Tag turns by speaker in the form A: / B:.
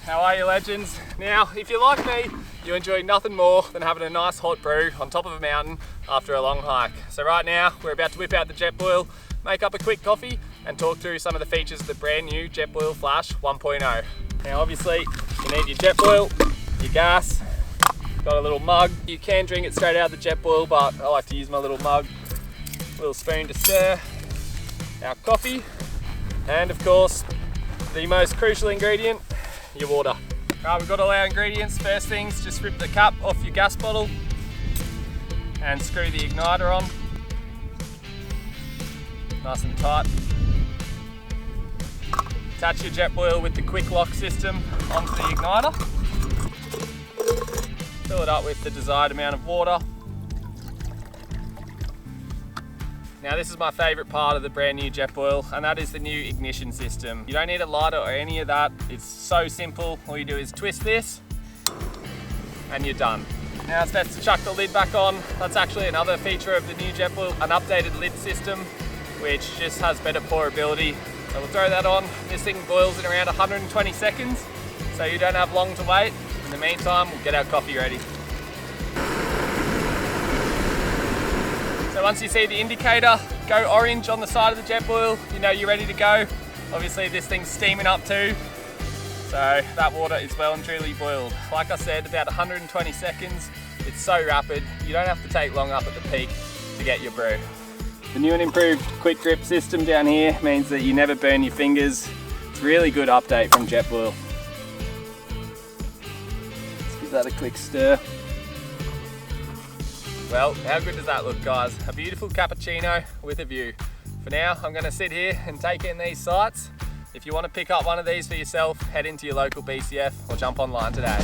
A: How are you, legends? Now, if you're like me, you enjoy nothing more than having a nice hot brew on top of a mountain after a long hike. So right now, we're about to whip out the Jetboil, make up a quick coffee, and talk through some of the features of the brand new Jetboil Flash 1.0. Now obviously, you need your Jetboil, your gas, got a little mug. You can drink it straight out of the Jetboil, but I like to use my little mug, a little spoon to stir, our coffee, and of course, the most crucial ingredient, your water. Right, we've got all our ingredients. First things, just rip the cap off your gas bottle and screw the igniter on. Nice and tight. Attach your Jetboil with the quick lock system onto the igniter. Fill it up with the desired amount of water. Now this is my favourite part of the brand new Jetboil, and that is the new ignition system. You don't need a lighter or any of that. It's so simple. All you do is twist this and you're done. Now it's best to chuck the lid back on. That's actually another feature of the new Jetboil, an updated lid system, which just has better pourability. So we'll throw that on. This thing boils in around 120 seconds, so you don't have long to wait. In the meantime, we'll get our coffee ready. So once you see the indicator go orange on the side of the Jetboil, you know you're ready to go. Obviously this thing's steaming up too, so that water is well and truly boiled. Like I said, about 120 seconds. It's so rapid, you don't have to take long up at the peak to get your brew. The new and improved quick grip system down here means that you never burn your fingers. It's a really good update from Jetboil. Let's give that a quick stir. Well, how good does that look, guys? A beautiful cappuccino with a view. For now, I'm gonna sit here and take in these sights. If you want to pick up one of these for yourself, head into your local BCF or jump online today.